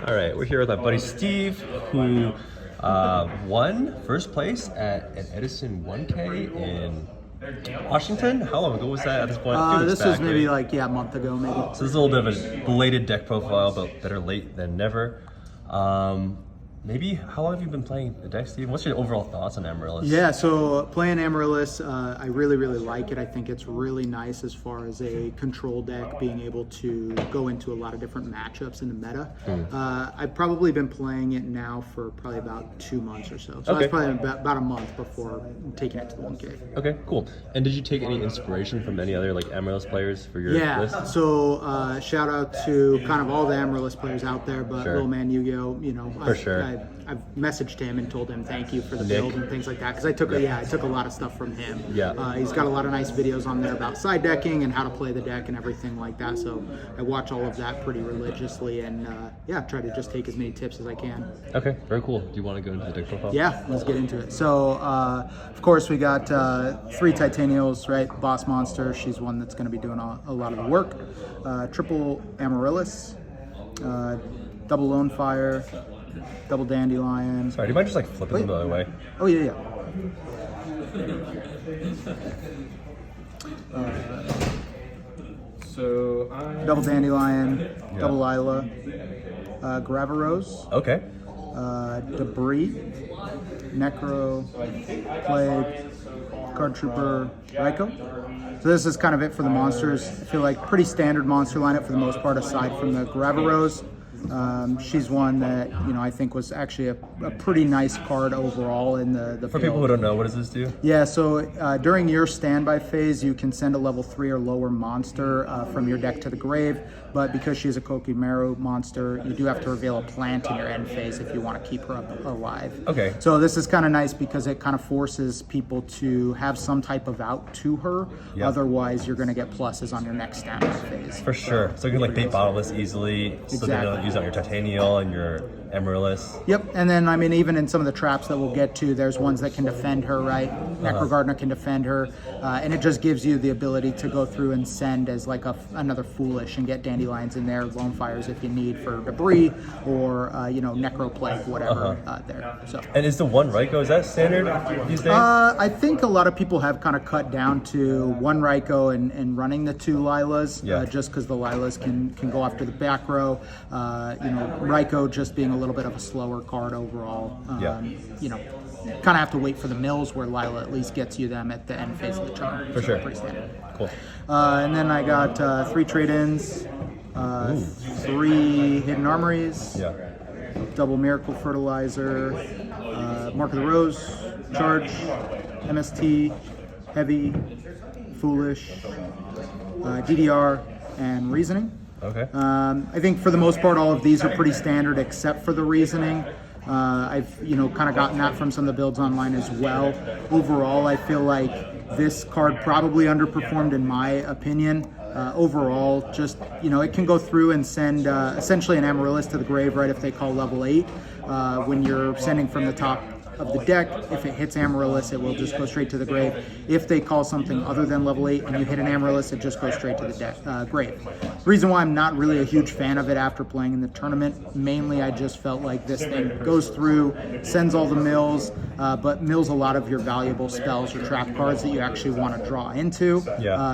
All right, we're here with my buddy Steve, who won first place at an Edison 1K in Washington. How long ago was that at this point? This was maybe like, a month ago maybe. So this is a little bit of a belated deck profile, but better late than never. Maybe, how long have you been playing the deck, Steve? What's your overall thoughts on Amaryllis? Yeah, so playing Amaryllis, I really like it. I think it's really nice as far as a control deck, being able to go into a lot of different matchups in the meta. I've probably been playing it now for probably about 2 months or so. So okay. that's probably about a month before taking it to the 1K. Okay, cool. And did you take any inspiration from any other like Amaryllis players for your list? Yeah, so shout out to kind of all the Amaryllis players out there, but Sure. Little Man Yu-Gi-Oh, you know, For sure. I've messaged him and told him thank you for the build and things like that, because I took a lot of stuff from him. Yeah. He's got a lot of nice videos on there about side decking and how to play the deck and everything like that. So I watch all of that pretty religiously, and try to just take as many tips as I can. Okay, very cool. Do you want to go into the deck profile? Yeah, let's get into it. So, of course, we got 3 Titanials, right? Boss Monster, she's one that's going to be doing a lot of the work. Triple Amaryllis, double Lone Fire, double Dandelion. Sorry, do you mind just like flipping them the other way? Oh, yeah. Double Dandelion, double Lila, Gravarose. Okay. Debris, Necro, Plague, Card Trooper, Raikou. So this is kind of it for the monsters. I feel like pretty standard monster lineup for the most part, aside from the Gravarose. She's one that, you know, I think was actually a pretty nice card overall in the For people who don't know, what does this do? Yeah, so during your standby phase, you can send a level 3 or lower monster from your deck to the grave, but because she's a Kokimaru monster, you do have to reveal a plant in your end phase if you want to keep her up alive. Okay. So this is kind of nice because it kind of forces people to have some type of out to her. Yep. Otherwise, you're going to get pluses on your next standby phase. For sure. So you can like bait bottle this easily, so they don't use on your Titanial and your Amaryllis. Yep, and then I mean, even in some of the traps that we'll get to, there's ones that can defend her, right? Necro Gardener can defend her, and it just gives you the ability to go through and send as like another Foolish and get Dandelions in there, Lone Fires if you need for Debris, or Necro Plague, whatever there. So. And is the one Raikou, is that standard these days? I think a lot of people have kind of cut down to one Raikou and running the 2 Lilas, just because the Lilas can go after the back row. Raikou just being a little bit of a slower card overall. Kind of have to wait for the mills where Lila at least gets you them at the end phase of the turn. For sure. Pretty standard. Cool. And then I got 3 trade-ins, 3 hidden armories, double miracle fertilizer, Mark of the Rose, charge, MST, heavy, foolish, DDR, and reasoning. Okay. I think for the most part, all of these are pretty standard except for the reasoning. I've kind of gotten that from some of the builds online as well. Overall, I feel like this card probably underperformed in my opinion. Overall, just it can go through and send essentially an Amaryllis to the grave, right? If they call level 8, when you're sending from the top of the deck, if it hits Amaryllis, it will just go straight to the grave. If they call something other than level 8 and you hit an Amaryllis, it just goes straight to the grave. The reason why I'm not really a huge fan of it after playing in the tournament, mainly I just felt like this thing goes through, sends all the mills, but mills a lot of your valuable spells or trap cards that you actually want to draw into.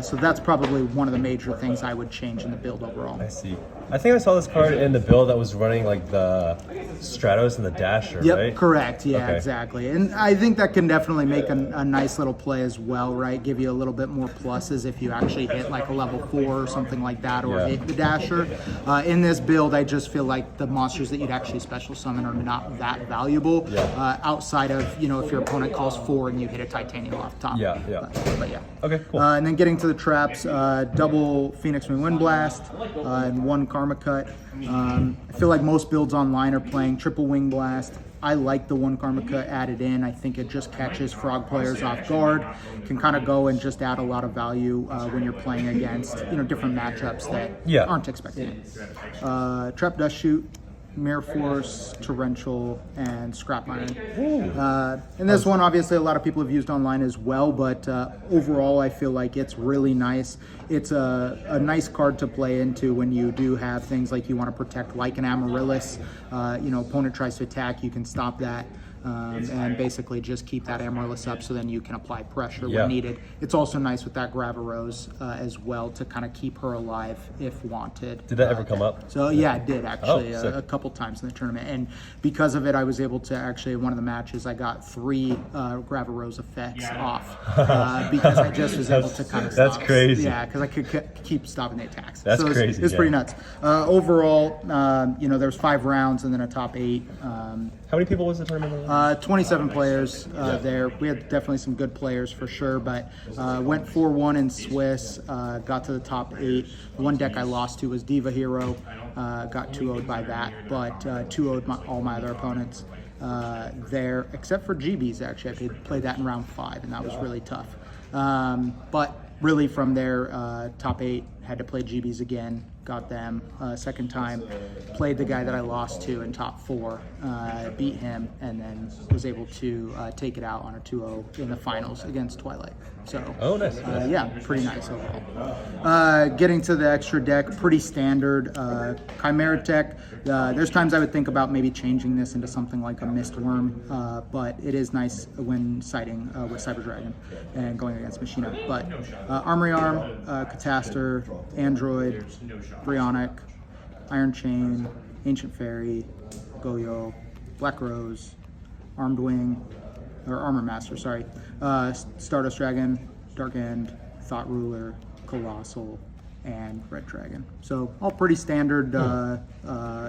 So that's probably one of the major things I would change in the build overall. I see. I think I saw this card in the build that was running like the Stratos and the Dasher, right? Yep, correct. Yeah, okay. Exactly. And I think that can definitely make a nice little play as well, right? Give you a little bit more pluses if you actually hit like a level 4 or something like that, or hit the Dasher. In this build, I just feel like the monsters that you'd actually special summon are not that valuable, outside of, if your opponent calls 4 and you hit a Titanium off the top. But yeah. Okay, cool. And then getting to the traps, double Phoenix Wing Wind Blast, and 1 Karma Cut. I feel like most builds online are playing triple Wing Blast. I like the 1 Karma Cut added in. I think it just catches frog players off guard. Can kind of go and just add a lot of value when you're playing against different matchups that aren't expecting it. Trap Dust Shoot, Mirror Force, Torrential, and Scrap Iron. And this one, obviously, a lot of people have used online as well, but overall, I feel like it's really nice. It's a nice card to play into when you do have things like you want to protect, like an Amaryllis. Opponent tries to attack, you can stop that. And basically just keep that Amaryllis up so then you can apply pressure when needed. It's also nice with that Gravarose as well to kind of keep her alive if wanted. Did that ever come up? So yeah, it did actually a couple times in the tournament. And because of it, I was able to actually, in one of the matches, I got 3 Gravarose effects off because I just was able to kind of stop. That's crazy. Yeah, because I could keep stopping the attacks. That's so crazy. It's pretty nuts. Overall, there was 5 rounds and then a top 8. How many people was the tournament? 27 players there. We had definitely some good players for sure, but went 4-1 in Swiss, got to the top 8. One deck I lost to was Diva Hero, got 2-0'd by that, but 2-0'd all my other opponents there, except for GBs actually. I played that in round 5, and that was really tough. But really from there, top 8, had to play GBs again. Got them second time, played the guy that I lost to in top 4, beat him, and then was able to take it out on a 2-0 in the finals against Twilight. So, nice. Yeah, pretty nice overall. Getting to the extra deck, pretty standard. Chimera Tech, there's times I would think about maybe changing this into something like a Mistworm, but it is nice when siding with Cyber Dragon and going against Machina. But Armory Arm, Catastor, Android, Brionic, Iron Chain, Ancient Fairy, Goyo, Black Rose, Armed Wing, or Armor Master, sorry, Stardust Dragon, Dark End, Thought Ruler, Colossal, and Red Dragon. So all pretty standard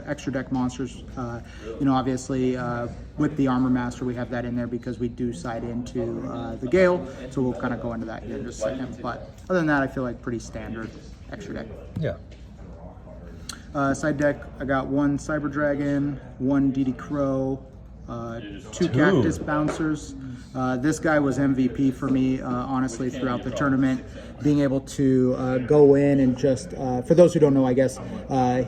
extra deck monsters. Obviously with the Armor Master we have that in there because we do side into the Gale, so we'll kind of go into that here in just a second. But other than that, I feel like pretty standard extra deck. Yeah. Side deck, I got 1 Cyber Dragon, 1 DD Crow, 2 Cactus Bouncers. This guy was MVP for me, honestly, throughout the tournament. Being able to go in and just, for those who don't know, I guess,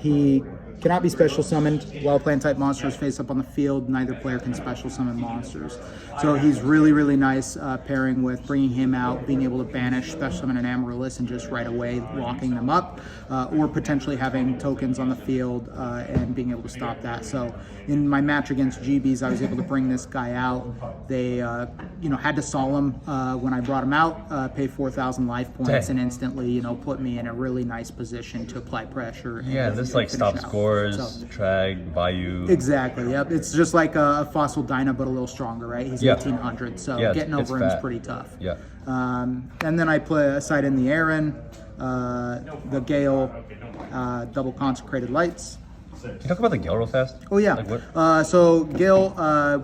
he cannot be special summoned while playing type monsters face up on the field. Neither player can special summon monsters. So he's really, really nice pairing with bringing him out, being able to banish, special summon an Amaryllis and just right away locking them up, or potentially having tokens on the field and being able to stop that. So in my match against GBs, I was able to bring this guy out. They, had to solemn when I brought him out, pay 4,000 life points, and instantly, put me in a really nice position to apply pressure. Yeah, this like stop scores, Trag, Bayou. Exactly. Yep. It's just like a Fossil Dyna, but a little stronger, right? He's 1800, so getting over him is pretty tough. Yeah. And then I play a side in the Aaron, the Gale, double Consecrated Lights. Can you talk about the Gale real fast? Oh yeah. Like what? So Gale,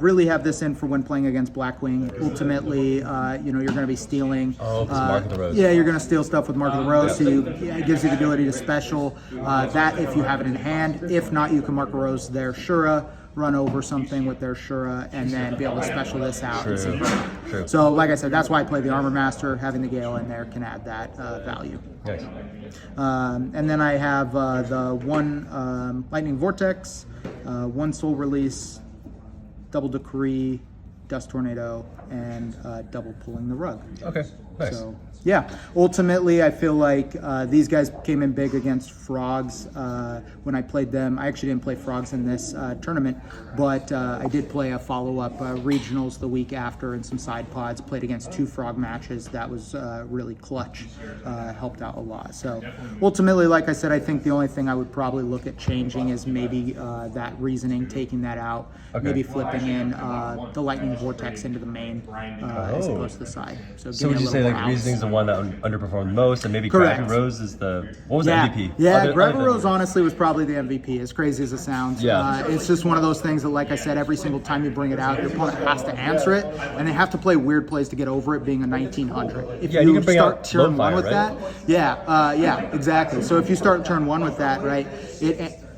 really have this in for when playing against Blackwing. Ultimately, you're going to be stealing. Oh, because Mark of the Rose. Yeah, you're going to steal stuff with Mark of the Rose. So it gives you the ability to special that if you have it in hand. If not, you can Mark a Rose their Shura, run over something with their Shura, and then be able to special this out. True. So, like I said, that's why I play the Armor Master. Having the Gale in there can add that value. Nice. And then I have the 1 Lightning Vortex, 1 Soul Release, double Decree, Dust Tornado, and double Pulling the Rug. Okay, nice. So, yeah, ultimately I feel like these guys came in big against Frogs when I played them. I actually didn't play Frogs in this tournament, but I did play a follow-up regionals the week after and some side pods, played against 2 Frog matches. That was really clutch, helped out a lot. So ultimately, like I said, I think the only thing I would probably look at changing is maybe that reasoning, taking that out, maybe flipping in the Lightning Vortex into the main as opposed to the side. So would you say like reasoning's the one that underperformed most, and maybe Gravy Rose is the MVP? Yeah, Gravy Rose honestly was probably the MVP, as crazy as it sounds. It's just one of those things that, like I said, every single time you bring it out, your opponent has to answer it, and they have to play weird plays to get over it being a 1900. If you can bring start out turn 1 fire, with right? that, exactly. So if you start turn 1 with that, right,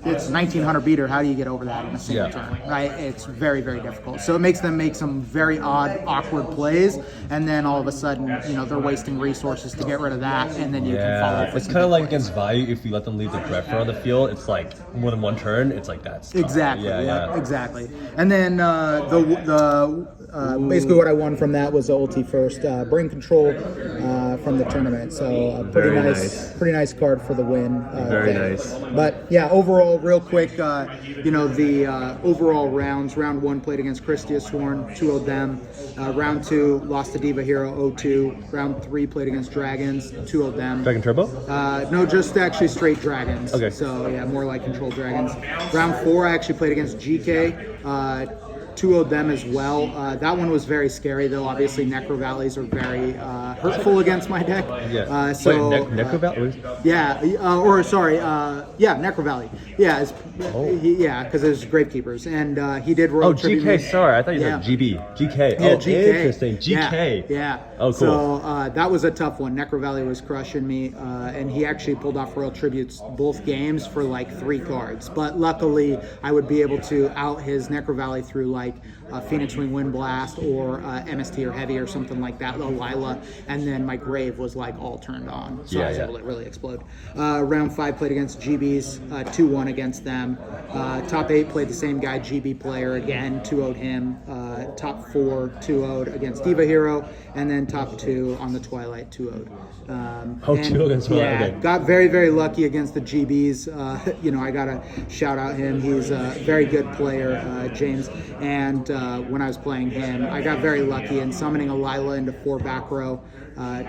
it's 1900 beater. How do you get over that in a single Yeah. turn, right? It's very, very difficult. So it makes them make some very odd, awkward plays, and then all of a sudden, they're wasting resources to get rid of that, and then you can follow up with It's some kind of good like plays. against value. If you let them leave the Greffer on the field, it's like more than one turn. It's like that's tough. Exactly. Yeah. Exactly. And then basically what I won from that was the ulti first, brain control from the tournament. So pretty Very pretty nice card for the win. Very there. nice. But yeah, overall, real quick, the overall rounds. Round 1 played against Christia Sworn, 2-0'd them. Round 2 lost to Diva Hero, 0-2. Round 3 played against Dragons, 2-0'd them. Dragon Turbo. No, just actually straight Dragons. Okay. So yeah, more like control Dragons. Round 4 I actually played against GK. 2-0'd them as well. That one was very scary though. Obviously, Necro Valleys are very hurtful against my deck. Yeah. So Wait, Necro Valley? Necro Valley. Yeah, because there's Gravekeepers, and he did royal tribute GK. me. Sorry, I thought you Yeah. said GB. GK. Yeah, Oh, GK. interesting. GK. Yeah. Oh, cool. So that was a tough one. Necro Valley was crushing me, and he actually pulled off Royal Tributes both games for like 3 cards. But luckily, I would be able to out his Necro Valley through like Phoenix Wing Wind Blast or MST or Heavy or something like that, Lila, and then my Grave was like all turned on. So I was able to really explode. Round 5 played against GBs, 2-1 against them. Top 8 played the same guy, GB player again, 2-0'd him. Top 4, 2-0'd against Diva Hero, and then top 2 on the Twilight, 2-0'd. 2 against Twilight. Yeah, Okay. got very, very lucky against the GBs. I gotta shout out him. He's a very good player, James. And when I was playing him, I got very lucky in summoning a Lila into 4 back row,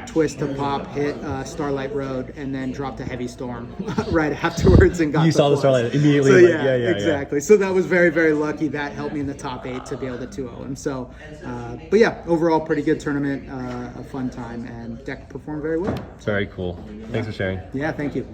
twist to pop, hit Starlight Road, and then dropped a Heavy Storm right afterwards and got You saw the force. Starlight immediately. So like, yeah, exactly. So that was very, very lucky. That helped me in the top 8 to be able to 2-0 him. So, but yeah, overall pretty good tournament, a fun time, and deck performed very well. Very cool. Thanks for sharing. Yeah, thank you.